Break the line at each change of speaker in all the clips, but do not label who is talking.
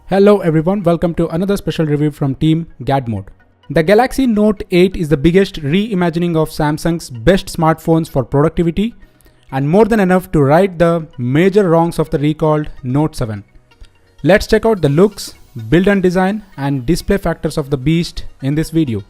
Hello everyone, welcome to another special review from team GadMode. The Galaxy Note 8 is the biggest reimagining of Samsung's best smartphones for productivity and more than enough to right the major wrongs of the recalled Note 7. Let's check out the looks, build and design and display factors of the beast in this video.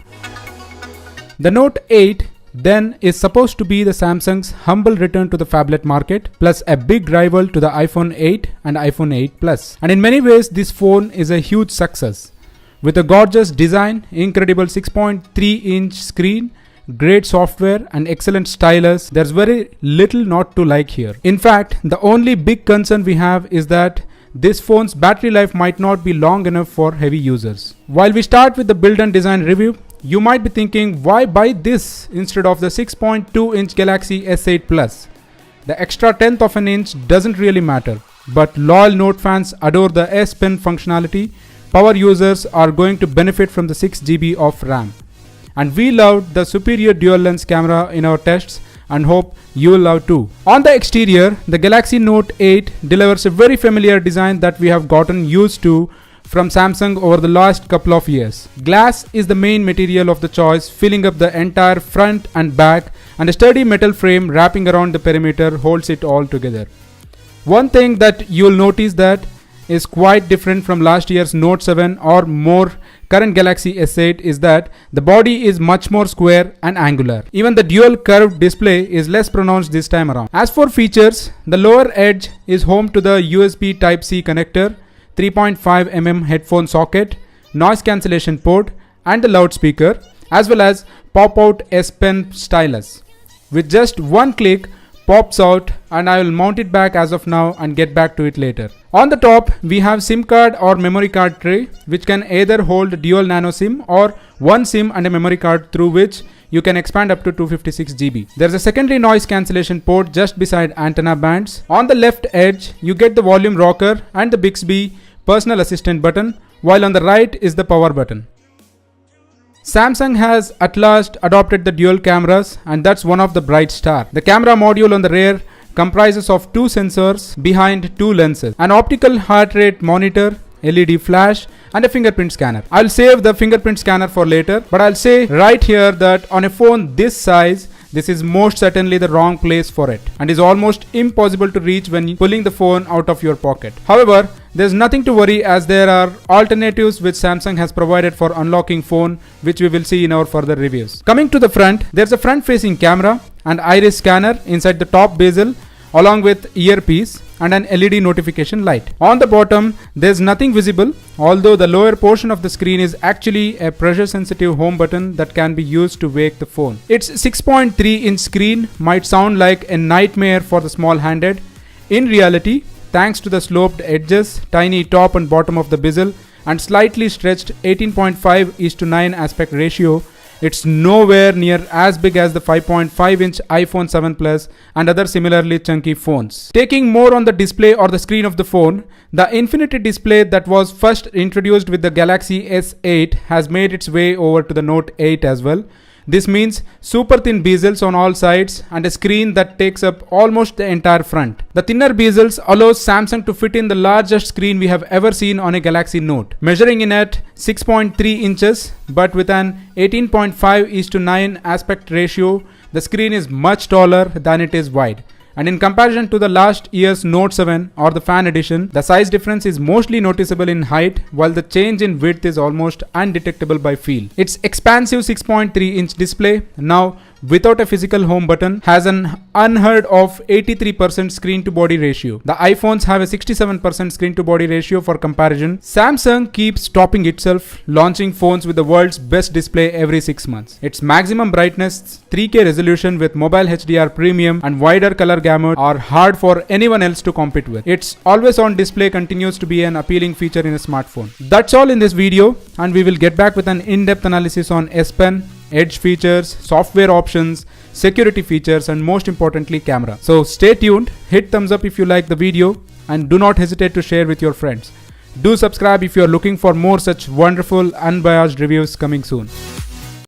The Note 8 then is supposed to be the Samsung's humble return to the phablet market, plus a big rival to the iPhone 8 and iPhone 8 Plus. And in many ways, this phone is a huge success. With a gorgeous design, incredible 6.3-inch screen, great software and excellent stylus, there's very little not to like here. In fact, the only big concern we have is that this phone's battery life might not be long enough for heavy users. While we start with the build and design review, you might be thinking, why buy this instead of the 6.2-inch Galaxy S8 Plus? The extra tenth of an inch doesn't really matter, but loyal Note fans adore the S Pen functionality. Power users are going to benefit from the 6 GB of RAM. And we loved the superior dual lens camera in our tests and hope you will love too. On the exterior, the Galaxy Note 8 delivers a very familiar design that we have gotten used to from Samsung over the last couple of years. Glass is the main material of the choice, filling up the entire front and back, and a sturdy metal frame wrapping around the perimeter holds it all together. One thing that you'll notice that is quite different from last year's Note 7 or more current Galaxy S8 is that the body is much more square and angular. Even the dual curved display is less pronounced this time around. As for features, the lower edge is home to the USB Type-C connector, 3.5mm headphone socket, noise cancellation port and the loudspeaker, as well as pop-out S Pen stylus. With just one click, pops out, and I will mount it back as of now and get back to it later. On the top, we have SIM card or memory card tray, which can either hold dual nano SIM or one SIM and a memory card through which you can expand up to 256 GB. There's a secondary noise cancellation port just beside antenna bands. On the left edge, you get the volume rocker and the Bixby personal assistant button, while on the right is the power button. Samsung has at last adopted the dual cameras, and that's one of the bright stars. The camera module on the rear comprises of two sensors behind two lenses, an optical heart rate monitor, LED flash and a fingerprint scanner. I'll save the fingerprint scanner for later, but I'll say right here that on a phone this size, this is most certainly the wrong place for it and is almost impossible to reach when pulling the phone out of your pocket. However, there's nothing to worry as there are alternatives which Samsung has provided for unlocking phone, which we will see in our further reviews. Coming to the front, there's a front-facing camera and iris scanner inside the top bezel along with earpiece and an LED notification light. On the bottom, there's nothing visible, although the lower portion of the screen is actually a pressure-sensitive home button that can be used to wake the phone. Its 6.3-inch screen might sound like a nightmare for the small-handed. In reality, thanks to the sloped edges, tiny top and bottom of the bezel, and slightly stretched 18.5:9 aspect ratio, it's nowhere near as big as the 5.5-inch iPhone 7 Plus and other similarly chunky phones. Taking more on the display or the screen of the phone, the infinity display that was first introduced with the Galaxy S8 has made its way over to the Note 8 as well. This means super thin bezels on all sides and a screen that takes up almost the entire front. The thinner bezels allows Samsung to fit in the largest screen we have ever seen on a Galaxy Note, measuring in at 6.3 inches, but with an 18.5:9 aspect ratio, the screen is much taller than it is wide. And in comparison to the last year's Note 7 or the Fan Edition, the size difference is mostly noticeable in height, while the change in width is almost undetectable by feel. Its expansive 6.3-inch display, now without a physical home button, has an unheard of 83% screen to body ratio. The iPhones have a 67% screen to body ratio for comparison. Samsung keeps topping itself, launching phones with the world's best display every 6 months. Its maximum brightness, 3K resolution with mobile HDR premium and wider color gamut are hard for anyone else to compete with. Its always on display continues to be an appealing feature in a smartphone. That's all in this video, and we will get back with an in-depth analysis on S Pen, edge features, software options, security features and most importantly camera. So stay tuned, hit thumbs up if you like the video and do not hesitate to share with your friends. Do subscribe if you are looking for more such wonderful unbiased reviews coming soon.